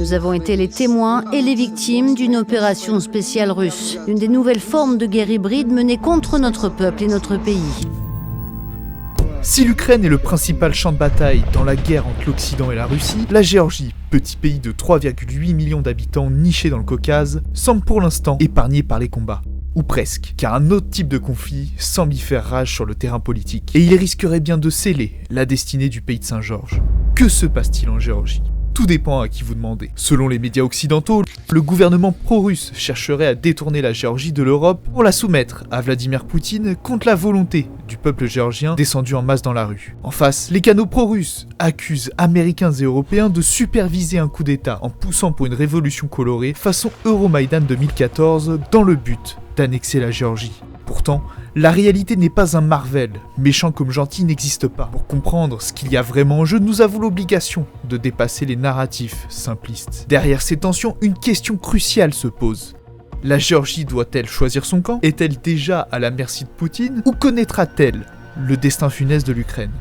Nous avons été les témoins et les victimes d'une opération spéciale russe, une des nouvelles formes de guerre hybride menée contre notre peuple et notre pays. Si l'Ukraine est le principal champ de bataille dans la guerre entre l'Occident et la Russie, la Géorgie, petit pays de 3,8 millions d'habitants niché dans le Caucase, semble pour l'instant épargné par les combats. Ou presque, car un autre type de conflit semble y faire rage sur le terrain politique, et il risquerait bien de sceller la destinée du pays de Saint-Georges. Que se passe-t-il en Géorgie ? Tout dépend à qui vous demandez. Selon les médias occidentaux, le gouvernement pro-russe chercherait à détourner la Géorgie de l'Europe pour la soumettre à Vladimir Poutine contre la volonté du peuple géorgien descendu en masse dans la rue. En face, les canaux pro-russes accusent Américains et Européens de superviser un coup d'État en poussant pour une révolution colorée façon Euromaïdan 2014 dans le but d'annexer la Géorgie. Pourtant, la réalité n'est pas un Marvel, méchant comme gentil n'existe pas. Pour comprendre ce qu'il y a vraiment en jeu, nous avons l'obligation de dépasser les narratifs simplistes. Derrière ces tensions, une question cruciale se pose. La Géorgie doit-elle choisir son camp ? Est-elle déjà à la merci de Poutine ? Ou connaîtra-t-elle le destin funeste de l'Ukraine ?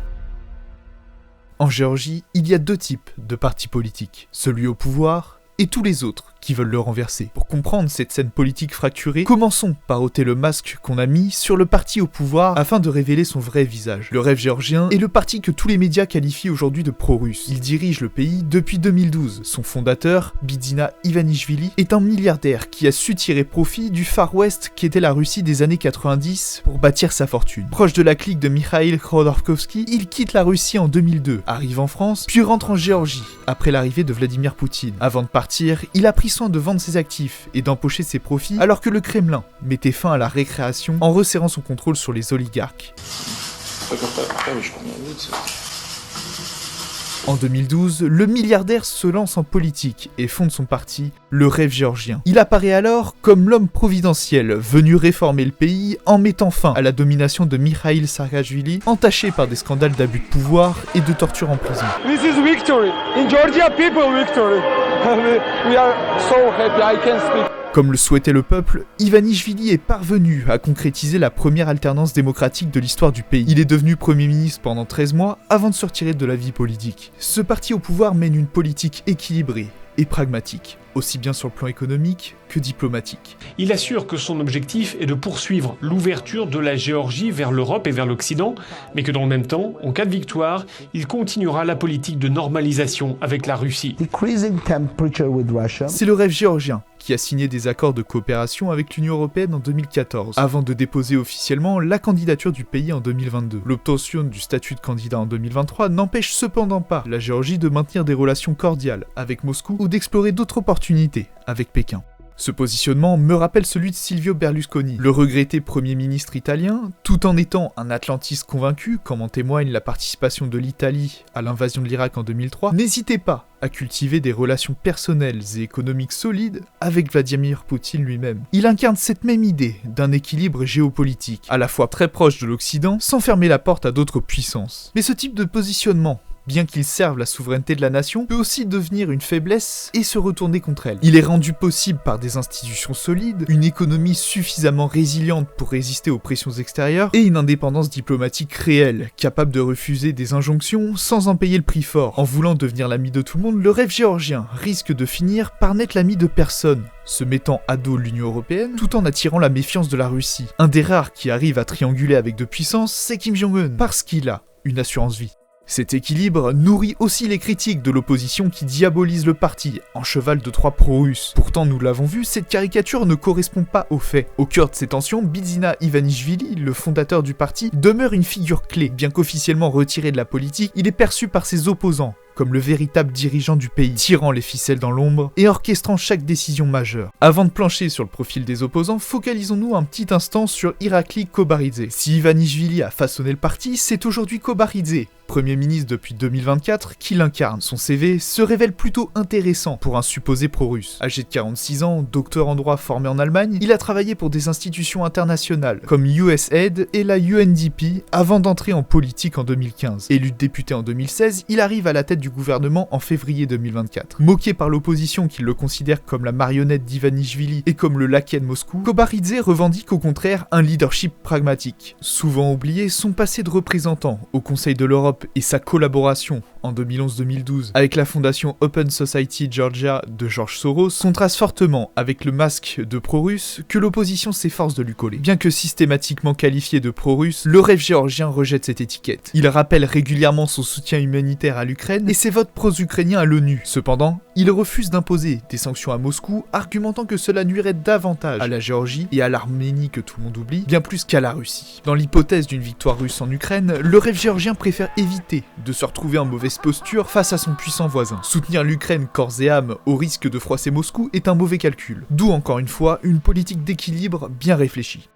En Géorgie, il y a deux types de partis politiques, celui au pouvoir et tous les autres qui veulent le renverser. Pour comprendre cette scène politique fracturée, commençons par ôter le masque qu'on a mis sur le parti au pouvoir afin de révéler son vrai visage. Le Rêve géorgien est le parti que tous les médias qualifient aujourd'hui de pro-russe. Il dirige le pays depuis 2012. Son fondateur, Bidzina Ivanishvili, est un milliardaire qui a su tirer profit du Far West qui était la Russie des années 90 pour bâtir sa fortune. Proche de la clique de Mikhail Khodorkovsky, il quitte la Russie en 2002, arrive en France, puis rentre en Géorgie après l'arrivée de Vladimir Poutine. Avant de partir, il a pris soin de vendre ses actifs et d'empocher ses profits alors que le Kremlin mettait fin à la récréation en resserrant son contrôle sur les oligarques. En 2012, le milliardaire se lance en politique et fonde son parti, le Rêve géorgien. Il apparaît alors comme l'homme providentiel venu réformer le pays en mettant fin à la domination de Mikhail Saakashvili, entaché par des scandales d'abus de pouvoir et de torture en prison. This is victory. In Georgia, people victory. We are so happy. I can speak. Comme le souhaitait le peuple, Ivanishvili est parvenu à concrétiser la première alternance démocratique de l'histoire du pays. Il est devenu Premier ministre pendant 13 mois avant de se retirer de la vie politique. Ce parti au pouvoir mène une politique équilibrée et pragmatique, aussi bien sur le plan économique que diplomatique. Il assure que son objectif est de poursuivre l'ouverture de la Géorgie vers l'Europe et vers l'Occident, mais que dans le même temps, en cas de victoire, il continuera la politique de normalisation avec la Russie. C'est le Rêve géorgien qui a signé des accords de coopération avec l'Union européenne en 2014, avant de déposer officiellement la candidature du pays en 2022. L'obtention du statut de candidat en 2023 n'empêche cependant pas la Géorgie de maintenir des relations cordiales avec Moscou ou d'explorer d'autres opportunités avec Pékin. Ce positionnement me rappelle celui de Silvio Berlusconi, le regretté Premier ministre italien, tout en étant un atlantiste convaincu, comme en témoigne la participation de l'Italie à l'invasion de l'Irak en 2003, n'hésitez pas à cultiver des relations personnelles et économiques solides avec Vladimir Poutine lui-même. Il incarne cette même idée d'un équilibre géopolitique, à la fois très proche de l'Occident, sans fermer la porte à d'autres puissances. Mais ce type de positionnement, bien qu'il serve la souveraineté de la nation, peut aussi devenir une faiblesse et se retourner contre elle. Il est rendu possible par des institutions solides, une économie suffisamment résiliente pour résister aux pressions extérieures et une indépendance diplomatique réelle, capable de refuser des injonctions sans en payer le prix fort. En voulant devenir l'ami de tout le monde, le Rêve géorgien risque de finir par n'être l'ami de personne, se mettant à dos l'Union européenne tout en attirant la méfiance de la Russie. Un des rares qui arrive à trianguler avec deux puissances, c'est Kim Jong-un, parce qu'il a une assurance vie. Cet équilibre nourrit aussi les critiques de l'opposition qui diabolise le parti, en cheval de Troie pro-russe. Pourtant, nous l'avons vu, cette caricature ne correspond pas aux faits. Au cœur de ces tensions, Bidzina Ivanishvili, le fondateur du parti, demeure une figure clé. Bien qu'officiellement retiré de la politique, il est perçu par ses opposants comme le véritable dirigeant du pays, tirant les ficelles dans l'ombre et orchestrant chaque décision majeure. Avant de plancher sur le profil des opposants, focalisons-nous un petit instant sur Irakli Kobaridze. Si Ivanishvili a façonné le parti, c'est aujourd'hui Kobaridze, Premier ministre depuis 2024, qui l'incarne. Son CV se révèle plutôt intéressant pour un supposé pro-russe. Âgé de 46 ans, docteur en droit formé en Allemagne, il a travaillé pour des institutions internationales comme USAID et la UNDP avant d'entrer en politique en 2015. Élu député en 2016, il arrive à la tête du gouvernement en février 2024. Moqué par l'opposition qui le considère comme la marionnette d'Ivanishvili et comme le laquais de Moscou, Kobaridze revendique au contraire un leadership pragmatique. Souvent oublié, son passé de représentant au Conseil de l'Europe l'Europe et sa collaboration en 2011-2012 avec la fondation Open Society Georgia de George Soros contraste fortement avec le masque de pro-russe que l'opposition s'efforce de lui coller. Bien que systématiquement qualifié de pro-russe, le Rêve géorgien rejette cette étiquette. Il rappelle régulièrement son soutien humanitaire à l'Ukraine et ses votes pro-ukrainiens à l'ONU. Cependant, il refuse d'imposer des sanctions à Moscou, argumentant que cela nuirait davantage à la Géorgie et à l'Arménie que tout le monde oublie, bien plus qu'à la Russie. Dans l'hypothèse d'une victoire russe en Ukraine, le Rêve géorgien préfère éviter de se retrouver en mauvaise posture face à son puissant voisin. Soutenir l'Ukraine corps et âme au risque de froisser Moscou est un mauvais calcul. D'où encore une fois une politique d'équilibre bien réfléchie.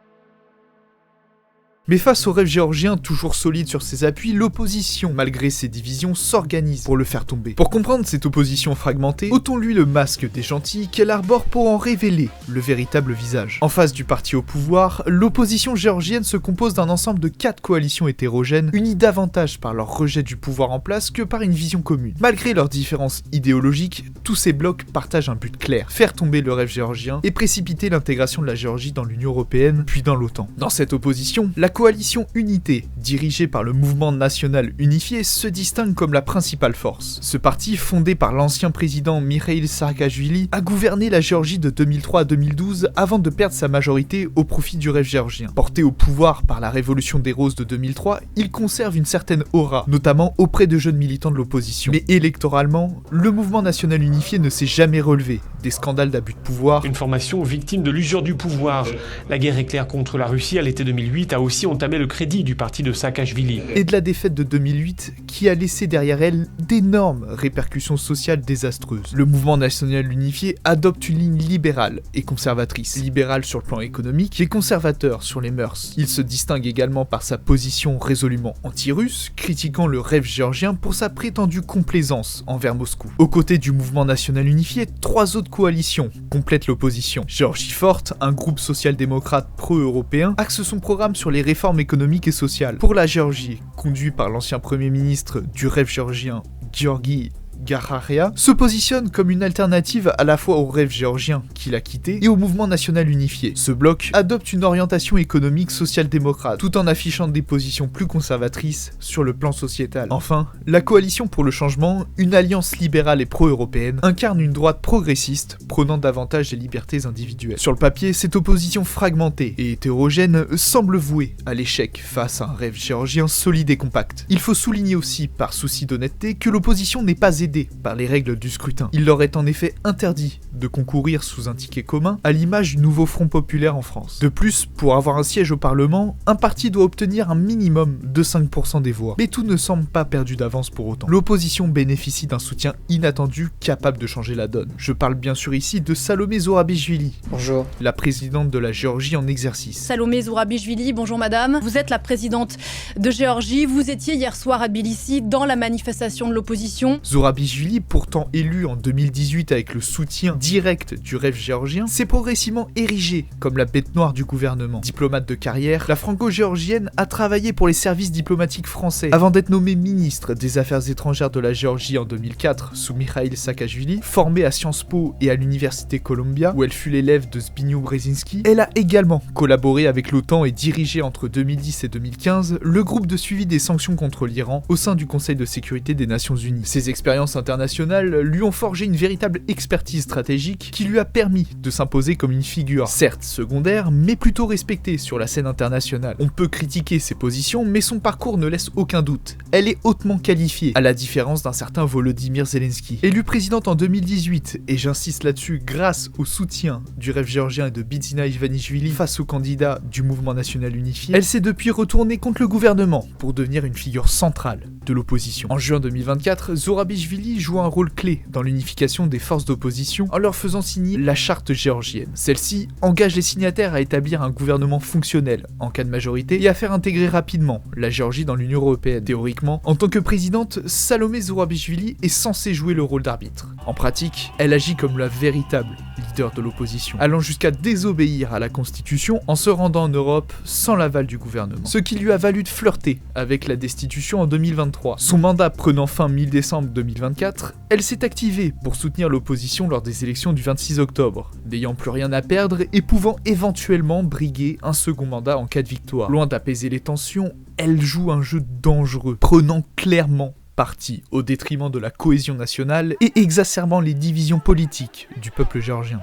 Mais face au Rêve géorgien toujours solide sur ses appuis, l'opposition, malgré ses divisions, s'organise pour le faire tomber. Pour comprendre cette opposition fragmentée, ôtons-lui le masque des gentils qu'elle arbore pour en révéler le véritable visage. En face du parti au pouvoir, l'opposition géorgienne se compose d'un ensemble de 4 coalitions hétérogènes, unies davantage par leur rejet du pouvoir en place que par une vision commune. Malgré leurs différences idéologiques, tous ces blocs partagent un but clair, faire tomber le Rêve géorgien et précipiter l'intégration de la Géorgie dans l'Union européenne, puis dans l'OTAN. Dans cette opposition, la coalition Unité, dirigée par le Mouvement national unifié, se distingue comme la principale force. Ce parti, fondé par l'ancien président Mikhail Saakashvili, a gouverné la Géorgie de 2003 à 2012 avant de perdre sa majorité au profit du Rêve géorgien. Porté au pouvoir par la Révolution des Roses de 2003, il conserve une certaine aura, notamment auprès de jeunes militants de l'opposition. Mais électoralement, le Mouvement national unifié ne s'est jamais relevé des scandales d'abus de pouvoir. Une formation victime de l'usure du pouvoir. La guerre éclair contre la Russie à l'été 2008 a aussi entamé le crédit du parti de Saakashvili. Et de la défaite de 2008 qui a laissé derrière elle d'énormes répercussions sociales désastreuses. Le Mouvement national unifié adopte une ligne libérale et conservatrice. Libérale sur le plan économique et conservateur sur les mœurs. Il se distingue également par sa position résolument anti-russe, critiquant le Rêve géorgien pour sa prétendue complaisance envers Moscou. Aux côtés du Mouvement national unifié, 3 autres coalitions complètent l'opposition. Géorgie forte, un groupe social-démocrate pro-européen, axe son programme sur les réformes économiques et sociales. Pour la Géorgie, conduit par l'ancien premier ministre du Rêve géorgien, Giorgi Gaharea, se positionne comme une alternative à la fois au Rêve géorgien qu'il a quitté et au Mouvement national unifié. Ce bloc adopte une orientation économique social-démocrate, tout en affichant des positions plus conservatrices sur le plan sociétal. Enfin, la Coalition pour le changement, une alliance libérale et pro-européenne, incarne une droite progressiste, prônant davantage les libertés individuelles. Sur le papier, cette opposition fragmentée et hétérogène semble vouée à l'échec face à un Rêve géorgien solide et compact. Il faut souligner aussi, par souci d'honnêteté, que l'opposition n'est pas aidée par les règles du scrutin. Il leur est en effet interdit de concourir sous un ticket commun, à l'image du nouveau Front populaire en France. De plus, pour avoir un siège au Parlement, un parti doit obtenir un minimum de 5% des voix. Mais tout ne semble pas perdu d'avance pour autant. L'opposition bénéficie d'un soutien inattendu capable de changer la donne. Je parle bien sûr ici de Salomé Zourabichvili. Bonjour. La présidente de la Géorgie en exercice. Salomé Zourabichvili, bonjour madame. Vous êtes la présidente de Géorgie. Vous étiez hier soir à Tbilissi dans la manifestation de l'opposition. Zourabichvili, pourtant élu en 2018 avec le soutien direct du Rêve géorgien, s'est progressivement érigé comme la bête noire du gouvernement. Diplomate de carrière, la franco-géorgienne a travaillé pour les services diplomatiques français avant d'être nommée ministre des Affaires étrangères de la Géorgie en 2004 sous Mikhail Saakashvili. Formée à Sciences Po et à l'université Columbia où elle fut l'élève de Zbigniew Brzezinski, elle a également collaboré avec l'OTAN et dirigé entre 2010 et 2015 le groupe de suivi des sanctions contre l'Iran au sein du Conseil de sécurité des Nations Unies. Ses expériences internationales lui ont forgé une véritable expertise stratégique qui lui a permis de s'imposer comme une figure, certes secondaire, mais plutôt respectée sur la scène internationale. On peut critiquer ses positions, mais son parcours ne laisse aucun doute. Elle est hautement qualifiée, à la différence d'un certain Volodymyr Zelensky. Élue présidente en 2018, et j'insiste là-dessus grâce au soutien du Rêve géorgien et de Bidzina Ivanishvili face au candidat du Mouvement national unifié, elle s'est depuis retournée contre le gouvernement pour devenir une figure centrale de l'opposition. En juin 2024, Zourabichvili joue un rôle clé dans l'unification des forces d'opposition en leur faisant signer la charte géorgienne. Celle-ci engage les signataires à établir un gouvernement fonctionnel en cas de majorité et à faire intégrer rapidement la Géorgie dans l'Union européenne. Théoriquement, en tant que présidente, Salomé Zourabichvili est censée jouer le rôle d'arbitre. En pratique, elle agit comme la véritable leader de l'opposition, allant jusqu'à désobéir à la Constitution en se rendant en Europe sans l'aval du gouvernement. Ce qui lui a valu de flirter avec la destitution en 2023. Son mandat prenant fin mi-décembre 2024, elle s'est activée pour soutenir l'opposition lors des élections du 26 octobre, n'ayant plus rien à perdre et pouvant éventuellement briguer un second mandat en cas de victoire. Loin d'apaiser les tensions, elle joue un jeu dangereux, prenant clairement parti au détriment de la cohésion nationale et exacerbant les divisions politiques du peuple géorgien.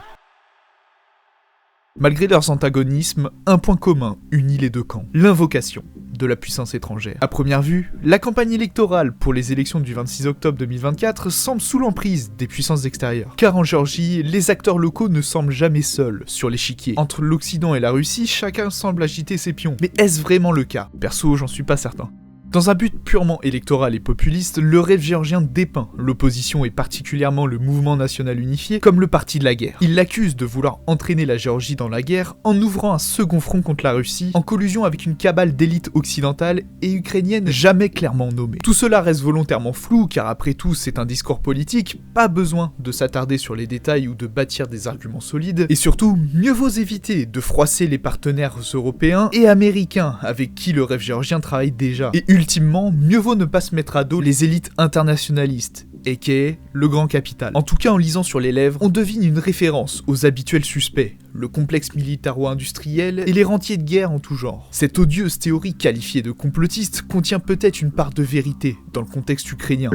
Malgré leurs antagonismes, un point commun unit les deux camps, l'invocation de la puissance étrangère. À première vue, la campagne électorale pour les élections du 26 octobre 2024 semble sous l'emprise des puissances extérieures. Car en Géorgie, les acteurs locaux ne semblent jamais seuls sur l'échiquier. Entre l'Occident et la Russie, chacun semble agiter ses pions. Mais est-ce vraiment le cas? Perso, j'en suis pas certain. Dans un but purement électoral et populiste, le rêve géorgien dépeint l'opposition et particulièrement le mouvement national unifié comme le parti de la guerre. Il l'accuse de vouloir entraîner la Géorgie dans la guerre en ouvrant un second front contre la Russie, en collusion avec une cabale d'élites occidentales et ukrainiennes jamais clairement nommées. Tout cela reste volontairement flou car après tout c'est un discours politique, pas besoin de s'attarder sur les détails ou de bâtir des arguments solides, et surtout, mieux vaut éviter de froisser les partenaires européens et américains avec qui le rêve géorgien travaille déjà. Et ultimement, mieux vaut ne pas se mettre à dos les élites internationalistes, aka le grand capital. En tout cas, en lisant sur les lèvres, on devine une référence aux habituels suspects, le complexe militaro-industriel et les rentiers de guerre en tout genre. Cette odieuse théorie qualifiée de complotiste contient peut-être une part de vérité dans le contexte ukrainien.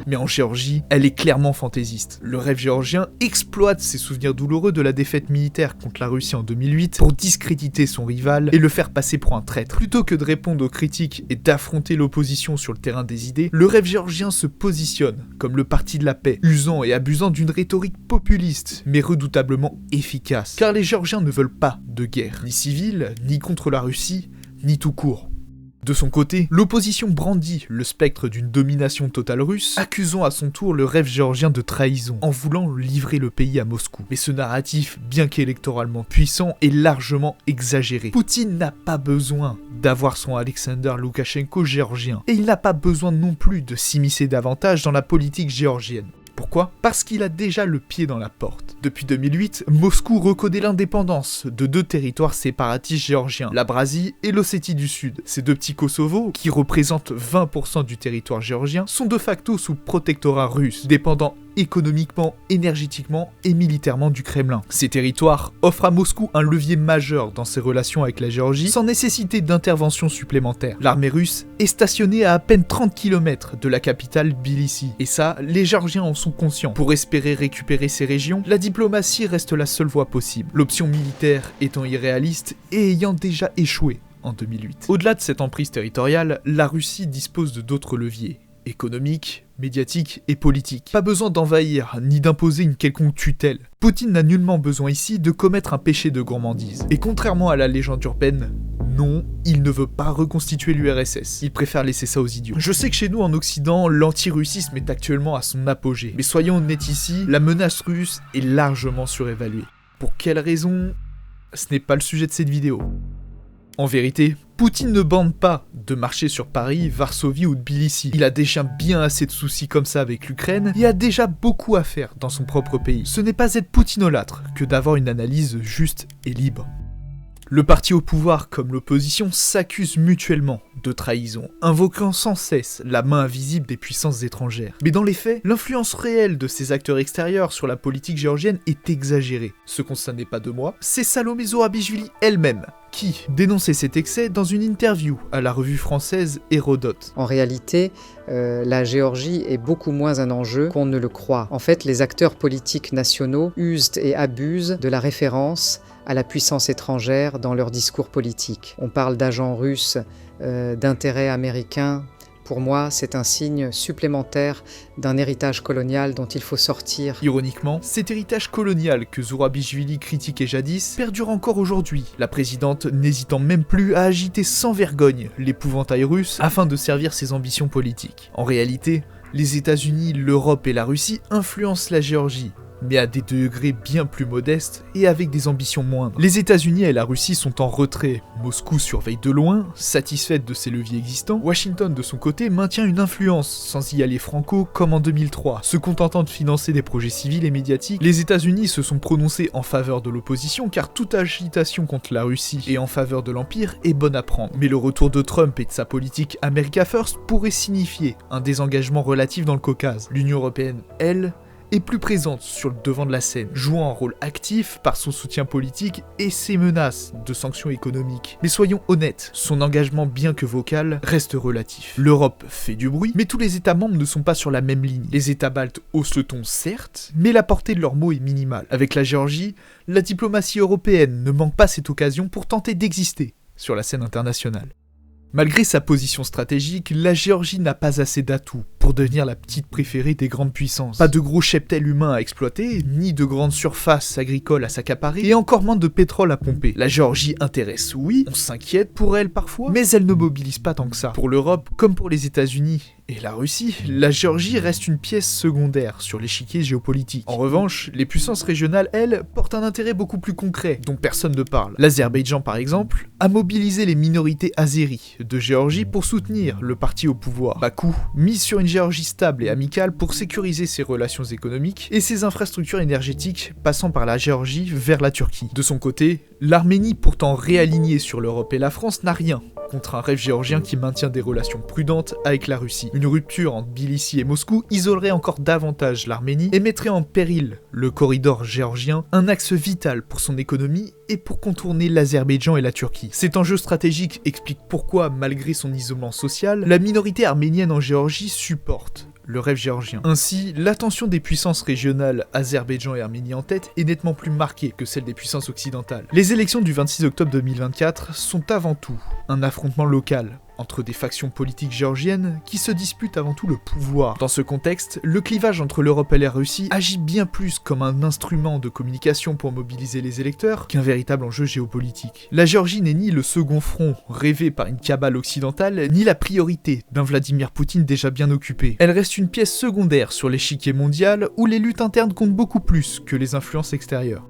Mais en Géorgie, elle est clairement fantaisiste. Le rêve géorgien exploite ses souvenirs douloureux de la défaite militaire contre la Russie en 2008 pour discréditer son rival et le faire passer pour un traître. Plutôt que de répondre aux critiques et d'affronter l'opposition sur le terrain des idées, le rêve géorgien se positionne comme le parti de la paix, usant et abusant d'une rhétorique populiste, mais redoutablement efficace. Car les Géorgiens ne veulent pas de guerre, ni civile, ni contre la Russie, ni tout court. De son côté, l'opposition brandit le spectre d'une domination totale russe, accusant à son tour le rêve géorgien de trahison, en voulant livrer le pays à Moscou. Mais ce narratif, bien qu'électoralement puissant, est largement exagéré. Poutine n'a pas besoin d'avoir son Alexander Loukachenko géorgien, et il n'a pas besoin non plus de s'immiscer davantage dans la politique géorgienne. Pourquoi? Parce qu'il a déjà le pied dans la porte. Depuis 2008, Moscou reconnaît l'indépendance de deux territoires séparatistes géorgiens, l'Abkhazie et l'Ossétie du Sud. Ces deux petits Kosovo, qui représentent 20% du territoire géorgien, sont de facto sous protectorat russe, dépendant économiquement, énergétiquement et militairement du Kremlin. Ces territoires offrent à Moscou un levier majeur dans ses relations avec la Géorgie sans nécessiter d'intervention supplémentaire. L'armée russe est stationnée à peine 30 km de la capitale Tbilissi. Et ça, les Géorgiens en sont conscients. Pour espérer récupérer ces régions, la diplomatie reste la seule voie possible. L'option militaire étant irréaliste et ayant déjà échoué en 2008. Au-delà de cette emprise territoriale, la Russie dispose de d'autres leviers. Économique, médiatique et politique. Pas besoin d'envahir, ni d'imposer une quelconque tutelle. Poutine n'a nullement besoin ici de commettre un péché de gourmandise. Et contrairement à la légende urbaine, non, il ne veut pas reconstituer l'URSS. Il préfère laisser ça aux idiots. Je sais que chez nous en Occident, l'anti-russisme est actuellement à son apogée. Mais soyons honnêtes ici, la menace russe est largement surévaluée. Pour quelle raison? Ce n'est pas le sujet de cette vidéo. En vérité, Poutine ne bande pas de marcher sur Paris, Varsovie ou Tbilissi. Il a déjà bien assez de soucis comme ça avec l'Ukraine et a déjà beaucoup à faire dans son propre pays. Ce n'est pas être poutinolâtre que d'avoir une analyse juste et libre. Le parti au pouvoir comme l'opposition s'accusent mutuellement de trahison, invoquant sans cesse la main invisible des puissances étrangères. Mais dans les faits, l'influence réelle de ces acteurs extérieurs sur la politique géorgienne est exagérée. Ce constat n'est pas de moi, c'est Salomé Zourabichvili elle-même qui dénonçait cet excès dans une interview à la revue française Hérodote. En réalité, la Géorgie est beaucoup moins un enjeu qu'on ne le croit. En fait, les acteurs politiques nationaux usent et abusent de la référence à la puissance étrangère dans leur discours politique. On parle d'agents russes, d'intérêts américains. Pour moi, c'est un signe supplémentaire d'un héritage colonial dont il faut sortir. Ironiquement, cet héritage colonial que Zourabichvili critiquait jadis perdure encore aujourd'hui, la présidente n'hésitant même plus à agiter sans vergogne l'épouvantail russe afin de servir ses ambitions politiques. En réalité, les États-Unis, l'Europe et la Russie influencent la Géorgie, mais à des degrés bien plus modestes et avec des ambitions moindres. Les États-Unis et la Russie sont en retrait. Moscou surveille de loin, satisfaite de ses leviers existants. Washington, de son côté, maintient une influence, sans y aller franco, comme en 2003. Se contentant de financer des projets civils et médiatiques, les États-Unis se sont prononcés en faveur de l'opposition, car toute agitation contre la Russie et en faveur de l'Empire est bonne à prendre. Mais le retour de Trump et de sa politique America First pourrait signifier un désengagement relatif dans le Caucase. L'Union européenne, elle, est plus présente sur le devant de la scène, jouant un rôle actif par son soutien politique et ses menaces de sanctions économiques. Mais soyons honnêtes, son engagement bien que vocal reste relatif. L'Europe fait du bruit, mais tous les États membres ne sont pas sur la même ligne. Les États baltes haussent le ton certes, mais la portée de leurs mots est minimale. Avec la Géorgie, la diplomatie européenne ne manque pas cette occasion pour tenter d'exister sur la scène internationale. Malgré sa position stratégique, la Géorgie n'a pas assez d'atouts pour devenir la petite préférée des grandes puissances. Pas de gros cheptels humains à exploiter, ni de grandes surfaces agricoles à s'accaparer, et encore moins de pétrole à pomper. La Géorgie intéresse, oui, on s'inquiète pour elle parfois, mais elle ne mobilise pas tant que ça. Pour l'Europe, comme pour les États-Unis et la Russie, la Géorgie reste une pièce secondaire sur l'échiquier géopolitique. En revanche, les puissances régionales, elles, portent un intérêt beaucoup plus concret, dont personne ne parle. L'Azerbaïdjan, par exemple, a mobilisé les minorités azéries de Géorgie pour soutenir le parti au pouvoir. Bakou mise sur une Géorgie stable et amicale pour sécuriser ses relations économiques et ses infrastructures énergétiques, passant par la Géorgie vers la Turquie. De son côté, l'Arménie, pourtant réalignée sur l'Europe et la France, n'a rien contre un rêve géorgien qui maintient des relations prudentes avec la Russie. Une rupture entre Tbilissi et Moscou isolerait encore davantage l'Arménie et mettrait en péril le corridor géorgien, un axe vital pour son économie et pour contourner l'Azerbaïdjan et la Turquie. Cet enjeu stratégique explique pourquoi, malgré son isolement social, la minorité arménienne en Géorgie supporte le rêve géorgien. Ainsi, l'attention des puissances régionales, Azerbaïdjan et Arménie en tête, est nettement plus marquée que celle des puissances occidentales. Les élections du 26 octobre 2024 sont avant tout un affrontement local entre des factions politiques géorgiennes qui se disputent avant tout le pouvoir. Dans ce contexte, le clivage entre l'Europe et la Russie agit bien plus comme un instrument de communication pour mobiliser les électeurs qu'un véritable enjeu géopolitique. La Géorgie n'est ni le second front rêvé par une cabale occidentale, ni la priorité d'un Vladimir Poutine déjà bien occupé. Elle reste une pièce secondaire sur l'échiquier mondial où les luttes internes comptent beaucoup plus que les influences extérieures.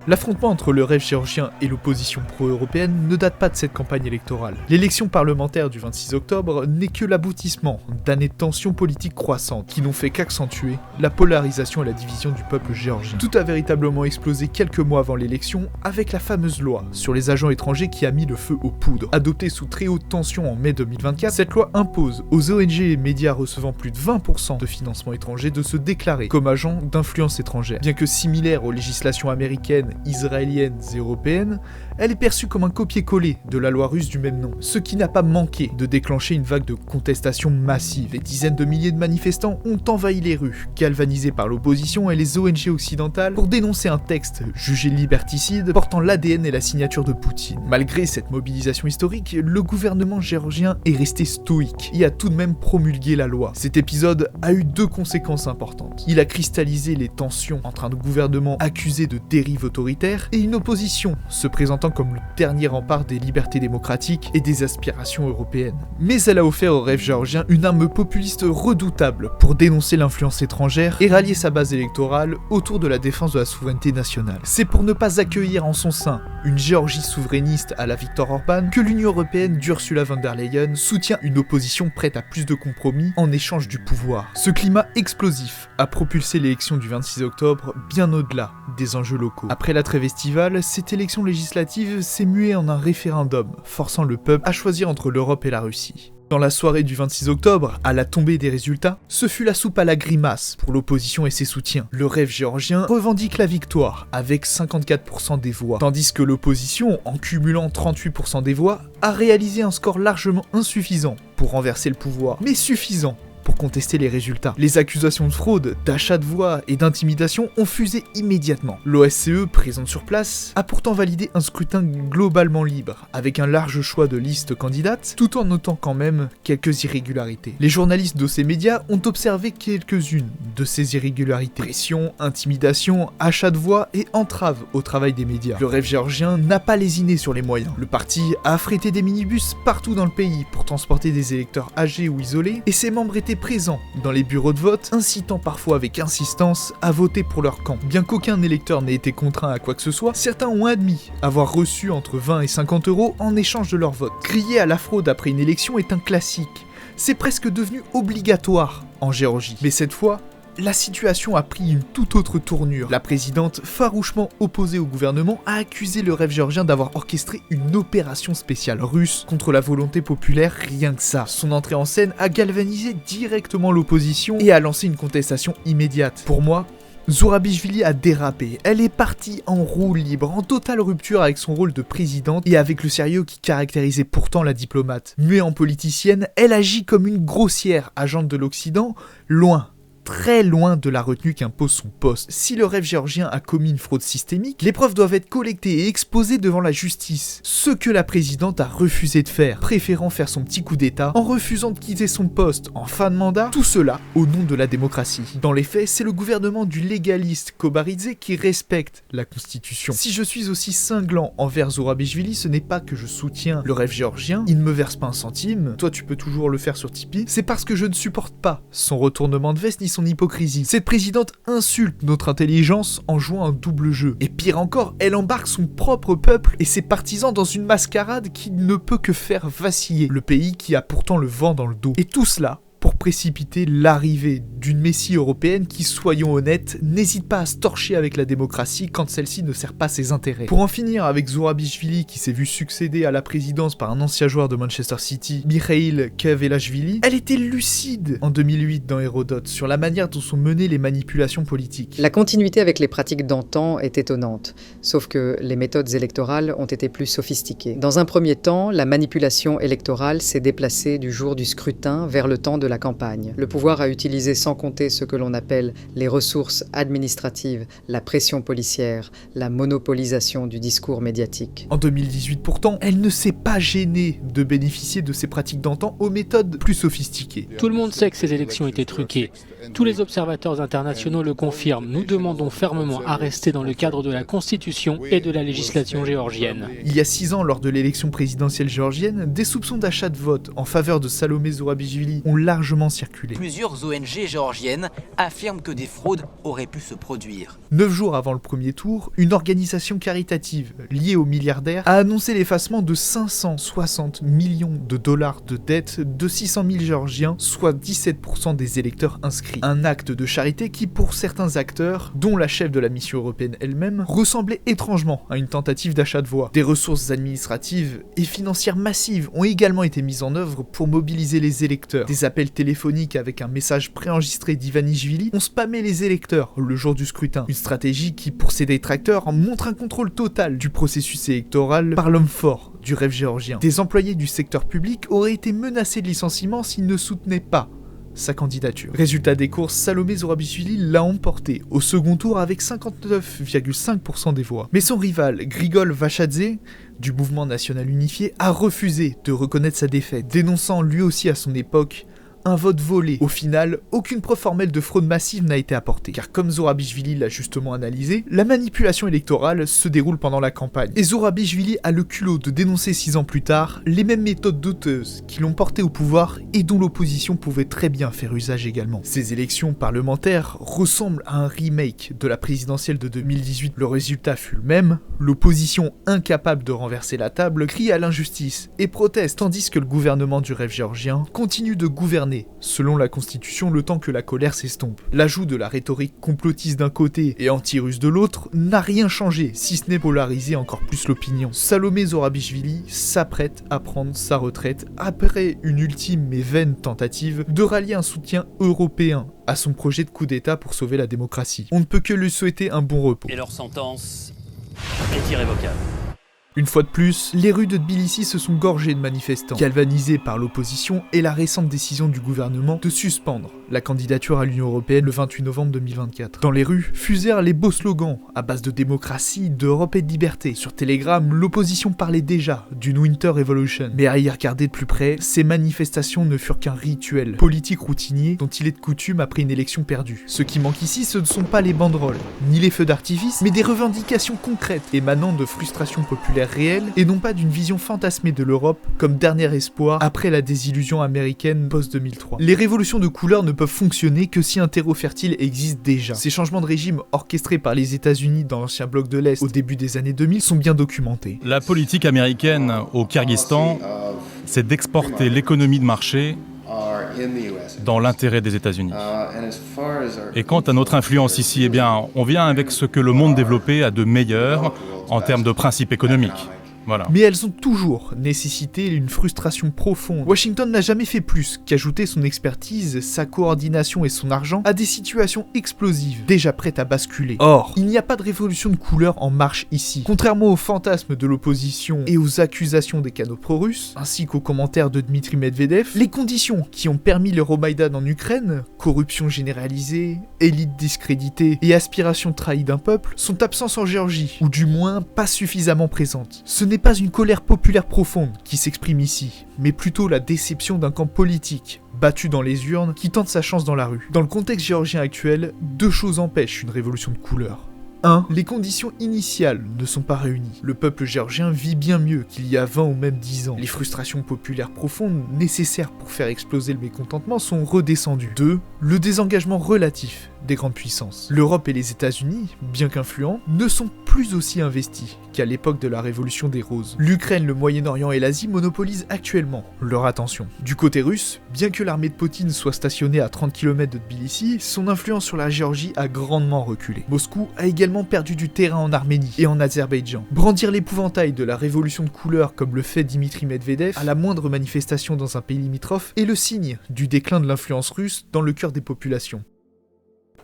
L'affrontement entre le rêve géorgien et l'opposition pro-européenne ne date pas de cette campagne électorale. L'élection parlementaire du 26 octobre n'est que l'aboutissement d'années de tensions politiques croissantes qui n'ont fait qu'accentuer la polarisation et la division du peuple géorgien. Tout a véritablement explosé quelques mois avant l'élection avec la fameuse loi sur les agents étrangers qui a mis le feu aux poudres. Adoptée sous très haute tension en mai 2024, cette loi impose aux ONG et médias recevant plus de 20% de financement étranger de se déclarer comme agents d'influence étrangère. Bien que similaire aux législations américaines, israéliennes et européennes, elle est perçue comme un copier-coller de la loi russe du même nom, ce qui n'a pas manqué de déclencher une vague de contestation massive. Des dizaines de milliers de manifestants ont envahi les rues, galvanisés par l'opposition et les ONG occidentales pour dénoncer un texte jugé liberticide portant l'ADN et la signature de Poutine. Malgré cette mobilisation historique, le gouvernement géorgien est resté stoïque et a tout de même promulgué la loi. Cet épisode a eu deux conséquences importantes. Il a cristallisé les tensions entre un gouvernement accusé de dérive autoritaire et une opposition se présentant comme le dernier rempart des libertés démocratiques et des aspirations européennes. Mais elle a offert au rêve géorgien une arme populiste redoutable pour dénoncer l'influence étrangère et rallier sa base électorale autour de la défense de la souveraineté nationale. C'est pour ne pas accueillir en son sein une Géorgie souverainiste à la Viktor Orban que l'Union européenne d'Ursula von der Leyen soutient une opposition prête à plus de compromis en échange du pouvoir. Ce climat explosif a propulsé l'élection du 26 octobre bien au-delà des enjeux locaux. Après la trêve estivale, cette élection législative s'est muée en un référendum, forçant le peuple à choisir entre l'Europe et la Russie. Dans la soirée du 26 octobre, à la tombée des résultats, ce fut la soupe à la grimace pour l'opposition et ses soutiens. Le rêve géorgien revendique la victoire avec 54% des voix, tandis que l'opposition, en cumulant 38% des voix, a réalisé un score largement insuffisant pour renverser le pouvoir, mais suffisant pour contester les résultats. Les accusations de fraude, d'achat de voix et d'intimidation ont fusé immédiatement. L'OSCE, présente sur place, a pourtant validé un scrutin globalement libre, avec un large choix de listes candidates, tout en notant quand même quelques irrégularités. Les journalistes de ces médias ont observé quelques-unes de ces irrégularités. Pression, intimidation, achat de voix et entrave au travail des médias. Le rêve géorgien n'a pas lésiné sur les moyens. Le parti a affrété des minibus partout dans le pays pour transporter des électeurs âgés ou isolés, et ses membres étaient présents dans les bureaux de vote, incitant parfois avec insistance à voter pour leur camp. Bien qu'aucun électeur n'ait été contraint à quoi que ce soit, certains ont admis avoir reçu entre 20 et 50 euros en échange de leur vote. Crier à la fraude après une élection est un classique. C'est presque devenu obligatoire en Géorgie. Mais cette fois, la situation a pris une toute autre tournure. La présidente, farouchement opposée au gouvernement, a accusé le rêve géorgien d'avoir orchestré une opération spéciale russe contre la volonté populaire, rien que ça. Son entrée en scène a galvanisé directement l'opposition et a lancé une contestation immédiate. Pour moi, Zurabishvili a dérapé, elle est partie en roue libre, en totale rupture avec son rôle de présidente et avec le sérieux qui caractérisait pourtant la diplomate. Muée en politicienne, elle agit comme une grossière agente de l'Occident, loin, très loin de la retenue qu'impose son poste. Si le rêve géorgien a commis une fraude systémique, les preuves doivent être collectées et exposées devant la justice. Ce que la présidente a refusé de faire, préférant faire son petit coup d'état, en refusant de quitter son poste en fin de mandat, tout cela au nom de la démocratie. Dans les faits, c'est le gouvernement du légaliste Kobaridze qui respecte la constitution. Si je suis aussi cinglant envers Zurabishvili, ce n'est pas que je soutiens le rêve géorgien, il ne me verse pas un centime, toi tu peux toujours le faire sur Tipeee, c'est parce que je ne supporte pas son retournement de veste ni son hypocrisie. Cette présidente insulte notre intelligence en jouant un double jeu. Et pire encore, elle embarque son propre peuple et ses partisans dans une mascarade qui ne peut que faire vaciller le pays qui a pourtant le vent dans le dos. Et tout cela pour précipiter l'arrivée d'une messie européenne qui, soyons honnêtes, n'hésite pas à se torcher avec la démocratie quand celle-ci ne sert pas ses intérêts. Pour en finir avec Zurabishvili qui s'est vu succéder à la présidence par un ancien joueur de Manchester City, Mikhail Kevelashvili, elle était lucide en 2008 dans Hérodote sur la manière dont sont menées les manipulations politiques. La continuité avec les pratiques d'antan est étonnante, sauf que les méthodes électorales ont été plus sophistiquées. Dans un premier temps, la manipulation électorale s'est déplacée du jour du scrutin vers le temps de la campagne. Le pouvoir a utilisé sans compter ce que l'on appelle les ressources administratives, la pression policière, la monopolisation du discours médiatique. En 2018 pourtant, elle ne s'est pas gênée de bénéficier de ces pratiques d'antan aux méthodes plus sophistiquées. Tout le monde sait que ces élections étaient truquées. Tous les observateurs internationaux le confirment. Nous demandons fermement à rester dans le cadre de la Constitution et de la législation géorgienne. Il y a 6 ans, lors de l'élection présidentielle géorgienne, des soupçons d'achat de vote en faveur de Salomé Zurabishvili ont largement circulé. Plusieurs ONG géorgiennes affirment que des fraudes auraient pu se produire. 9 jours avant le premier tour, une organisation caritative liée au milliardaire a annoncé l'effacement de 560 millions de dollars de dettes de 600 000 Géorgiens, soit 17% des électeurs inscrits. Un acte de charité qui, pour certains acteurs, dont la chef de la mission européenne elle-même, ressemblait étrangement à une tentative d'achat de voix. Des ressources administratives et financières massives ont également été mises en œuvre pour mobiliser les électeurs. Des appels téléphoniques avec un message préenregistré d'Ivanishvili ont spammé les électeurs le jour du scrutin. Une stratégie qui, pour ses détracteurs, montre un contrôle total du processus électoral par l'homme fort du rêve géorgien. Des employés du secteur public auraient été menacés de licenciement s'ils ne soutenaient pas sa candidature. Résultat des courses, Salomé Zurabishvili l'a emporté au second tour avec 59,5% des voix. Mais son rival, Grigol Vachadze, du mouvement national unifié, a refusé de reconnaître sa défaite, dénonçant lui aussi à son époque un vote volé. Au final, aucune preuve formelle de fraude massive n'a été apportée, car comme Zurabishvili l'a justement analysé, la manipulation électorale se déroule pendant la campagne. Et Zurabishvili a le culot de dénoncer 6 ans plus tard les mêmes méthodes douteuses qui l'ont porté au pouvoir et dont l'opposition pouvait très bien faire usage également. Ces élections parlementaires ressemblent à un remake de la présidentielle de 2018. Le résultat fut le même, l'opposition incapable de renverser la table crie à l'injustice et proteste, tandis que le gouvernement du rêve géorgien continue de gouverner selon la constitution le temps que la colère s'estompe. L'ajout de la rhétorique complotiste d'un côté et anti-russe de l'autre n'a rien changé, si ce n'est polariser encore plus l'opinion. Salomé Zurabishvili s'apprête à prendre sa retraite après une ultime mais vaine tentative de rallier un soutien européen à son projet de coup d'état pour sauver la démocratie. On ne peut que lui souhaiter un bon repos. Et leur sentence est irrévocable. Une fois de plus, les rues de Tbilissi se sont gorgées de manifestants, galvanisés par l'opposition et la récente décision du gouvernement de suspendre la candidature à l'Union européenne le 28 novembre 2024. Dans les rues, fusèrent les beaux slogans à base de démocratie, d'Europe et de liberté. Sur Telegram, l'opposition parlait déjà d'une Winter Revolution. Mais à y regarder de plus près, ces manifestations ne furent qu'un rituel politique routinier dont il est de coutume après une élection perdue. Ce qui manque ici, ce ne sont pas les banderoles, ni les feux d'artifice, mais des revendications concrètes émanant de frustrations populaires réelle et non pas d'une vision fantasmée de l'Europe comme dernier espoir après la désillusion américaine post-2003. Les révolutions de couleur ne peuvent fonctionner que si un terreau fertile existe déjà. Ces changements de régime orchestrés par les États-Unis dans l'ancien bloc de l'Est au début des années 2000 sont bien documentés. La politique américaine au Kyrgyzstan, c'est d'exporter l'économie de marché dans l'intérêt des États-Unis. Et quant à notre influence ici, eh bien, on vient avec ce que le monde développé a de meilleur en termes de principes économiques. Voilà. Mais elles ont toujours nécessité une frustration profonde. Washington n'a jamais fait plus qu'ajouter son expertise, sa coordination et son argent à des situations explosives, déjà prêtes à basculer. Or, il n'y a pas de révolution de couleur en marche ici. Contrairement aux fantasmes de l'opposition et aux accusations des canaux pro-russes, ainsi qu'aux commentaires de Dmitri Medvedev, les conditions qui ont permis l'Euromaïdan en Ukraine, corruption généralisée, élite discréditée et aspiration trahie d'un peuple, sont absentes en Géorgie, ou du moins pas suffisamment présentes. Ce n'est pas une colère populaire profonde qui s'exprime ici, mais plutôt la déception d'un camp politique, battu dans les urnes, qui tente sa chance dans la rue. Dans le contexte géorgien actuel, deux choses empêchent une révolution de couleur. 1. Les conditions initiales ne sont pas réunies. Le peuple géorgien vit bien mieux qu'il y a 20 ou même 10 ans. Les frustrations populaires profondes nécessaires pour faire exploser le mécontentement sont redescendues. 2. Le désengagement relatif des grandes puissances. L'Europe et les États-Unis, bien qu'influents, ne sont plus aussi investis qu'à l'époque de la Révolution des Roses. L'Ukraine, le Moyen-Orient et l'Asie monopolisent actuellement leur attention. Du côté russe, bien que l'armée de Poutine soit stationnée à 30 km de Tbilissi, son influence sur la Géorgie a grandement reculé. Moscou a également perdu du terrain en Arménie et en Azerbaïdjan. Brandir l'épouvantail de la révolution de couleur comme le fait Dmitri Medvedev à la moindre manifestation dans un pays limitrophe est le signe du déclin de l'influence russe dans le cœur des populations.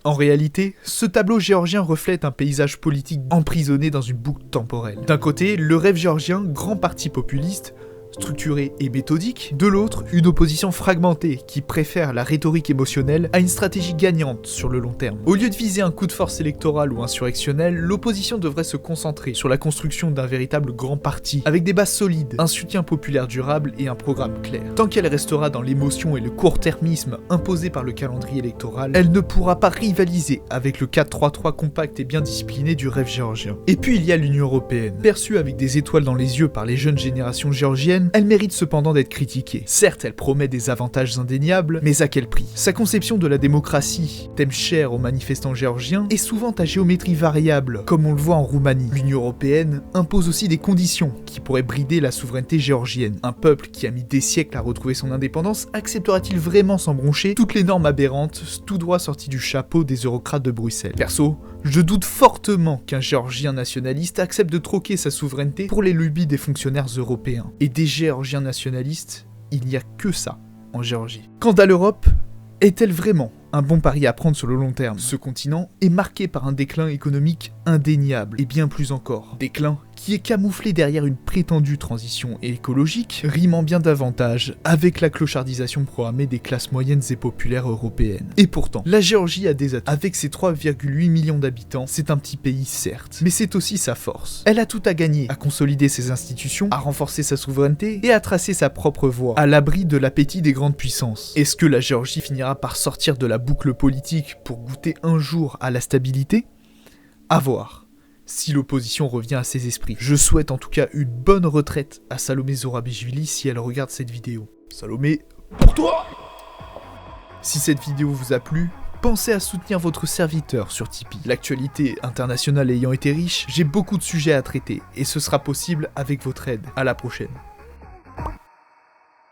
En réalité, ce tableau géorgien reflète un paysage politique emprisonné dans une boucle temporelle. D'un côté, le rêve géorgien, grand parti populiste, structuré et méthodique, de l'autre, une opposition fragmentée qui préfère la rhétorique émotionnelle à une stratégie gagnante sur le long terme. Au lieu de viser un coup de force électoral ou insurrectionnel, l'opposition devrait se concentrer sur la construction d'un véritable grand parti, avec des bases solides, un soutien populaire durable et un programme clair. Tant qu'elle restera dans l'émotion et le court-termisme imposés par le calendrier électoral, elle ne pourra pas rivaliser avec le 4-3-3 compact et bien discipliné du rêve géorgien. Et puis il y a l'Union européenne. Perçue avec des étoiles dans les yeux par les jeunes générations géorgiennes, elle mérite cependant d'être critiquée. Certes, elle promet des avantages indéniables, mais à quel prix ? Sa conception de la démocratie, thème cher aux manifestants géorgiens, est souvent à géométrie variable, comme on le voit en Roumanie. L'Union européenne impose aussi des conditions qui pourraient brider la souveraineté géorgienne. Un peuple qui a mis des siècles à retrouver son indépendance acceptera-t-il vraiment sans broncher toutes les normes aberrantes, tout droit sorties du chapeau des eurocrates de Bruxelles ? Perso, je doute fortement qu'un Géorgien nationaliste accepte de troquer sa souveraineté pour les lubies des fonctionnaires européens. Et des Géorgiens nationalistes, il n'y a que ça en Géorgie. Quant à l'Europe, est-elle vraiment un bon pari à prendre sur le long terme ? Ce continent est marqué par un déclin économique indéniable, et bien plus encore. Déclin qui est camouflé derrière une prétendue transition écologique, rimant bien davantage avec la clochardisation programmée des classes moyennes et populaires européennes. Et pourtant, la Géorgie a des atouts. Avec ses 3,8 millions d'habitants, c'est un petit pays certes, mais c'est aussi sa force. Elle a tout à gagner, à consolider ses institutions, à renforcer sa souveraineté et à tracer sa propre voie, à l'abri de l'appétit des grandes puissances. Est-ce que la Géorgie finira par sortir de la boucle politique pour goûter un jour à la stabilité ? À voir. Si l'opposition revient à ses esprits. Je souhaite en tout cas une bonne retraite à Salomé Zourabichvili si elle regarde cette vidéo. Salomé, pour toi ! Si cette vidéo vous a plu, pensez à soutenir votre serviteur sur Tipeee. L'actualité internationale ayant été riche, j'ai beaucoup de sujets à traiter et ce sera possible avec votre aide. À la prochaine.